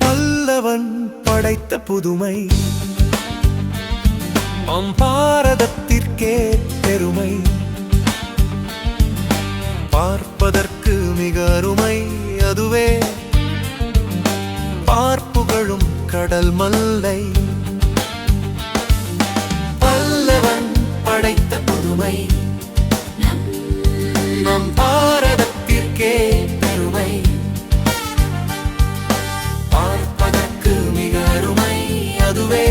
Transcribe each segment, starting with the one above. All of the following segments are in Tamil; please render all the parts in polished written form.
பல்லவன் படைத்த புதுமை பாரதத்திற்கே பெருமை. பார்ப்பதற்கு மிக அருமை அதுவே, பார்ப்புகழும் கடல் மல்லை. பல்லவன் படைத்த புதுமை நம் பாரதத்திற்கே பெருமை. பார்ப்பதற்கு மிக அருமை அதுவே,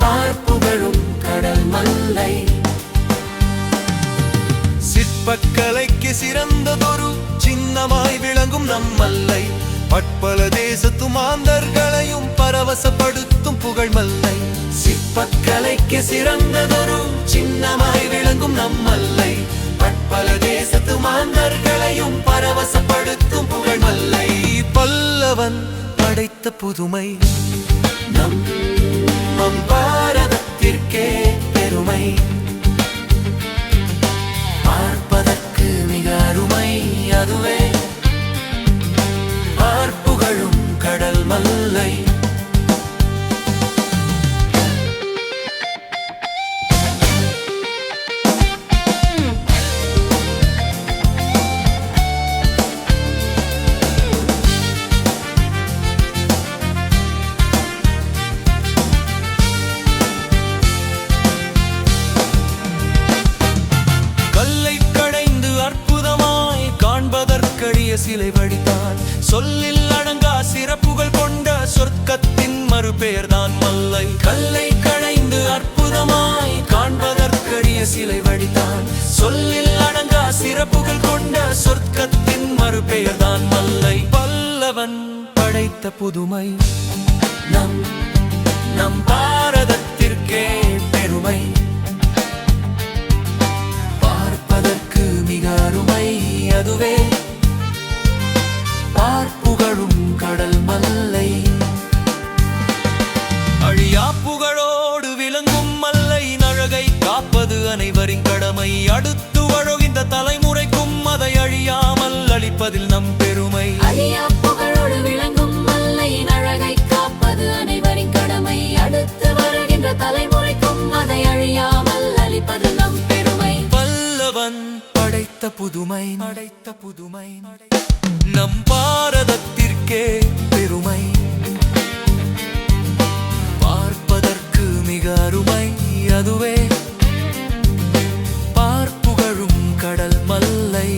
பார்ப்புகழும் கடல் மல்லை. சிற்பக்கலைக்கு சிறந்ததொரு சின்னமாய் விளங்கும் நம் மல்லை. பற்பல தேசத்து மாந்தர்களையும் பரவசப்படுத்தும் புகழ் மல்லை. சிற்பக்கலைக்கு சிறந்ததொரு சின்னமாய் விளங்கும் நம் மல்லை. பற்பல தேசத்து மாந்தர்களையும் பரவசப்படுத்தும் புகழ் மல்லை. பல்லவன் படைத்த புதுமை நம் பாரதத்திற்கே பெருமை. பார்ப்பதற்கு மிக அருமை அதுவே, பார்ப்புகழும் கடல் மல்லை. சிலை வடித்தான் சொல்லில் அடங்கா சிறப்புகள் கொண்ட சொர்க்கத்தின் மறுபெயர்தான் மல்லை. கல்லை கடைந்து அற்புதமாய் காண்பதற்கரிய சிலை வடித்தான் சொல்லில் அடங்கா சிறப்புகள் கொண்ட சொர்க்கத்தின் மறுபெயர்தான் மல்லை. பல்லவன் படைத்த புதுமை நம் பாரதத்திற்கே பெருமை. பார்ப்பதற்கு மிக அருமை அதுவே, பார்ப்புகழும் கடல் மல்லை. அழியா புகழோடு விளங்கும் மல்லை அழகை காப்பது அனைவரின் கடமை. அடுத்து வழுகின்ற தலைமுறைக்கும் அதை அழியாமல் அளிப்பதில் நம் பெருமை. அழியா புகழோடு விளங்கும் மல்லை அழகை காப்பது அனைவரின் கடமை. அடுத்து வருகின்ற தலைமுறைக்கும் அதை அழியாமல் அளிப்பதில் நம் பெருமை. பல்லவன் படைத்த புதுமை நம் பாரதத்திற்கே பெருமை. பார்ப்பதற்கு மிக அருமை அதுவே, பார்ப்புகழும் கடல் மல்லை.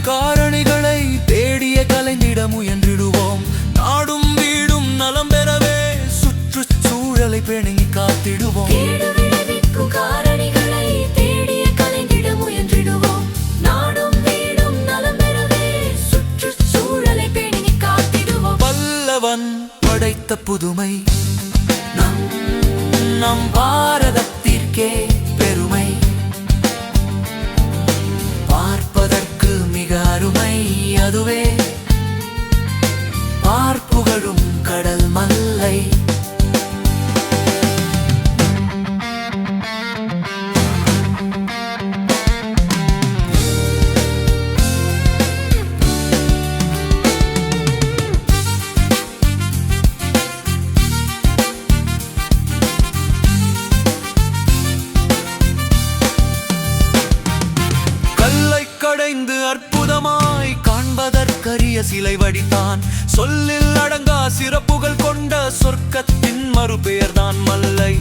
காரணிகளை தேடிய கலைந்திட முயன்றிடுவோம். நாடும் வீடும் நலம் பெறவே சுற்றுச்சூழலை பேணி காத்திடுவோம். காரணிகளை தேடிய கலைந்திட முயன்றிடுவோம். நாடும் வீடும் நலம் பெறவே சுற்றுச்சூழலை பேணி காத்திடுவோம். பல்லவன் படைத்த புதுமை நம் பாரதத்திற்கே பெருமை. பார்ப்பதற்கு மிக அருமை அதுவே, பார்ப்புகழும் கடல் மல்லை. கடைந்து அற்புதமாய் காண்பதற்கரிய சிலை வடித்தான் சொல்லில் அடங்கா சிறப்புகள் கொண்ட சொர்க்கத்தின் மறுபெயர்தான் மல்லை.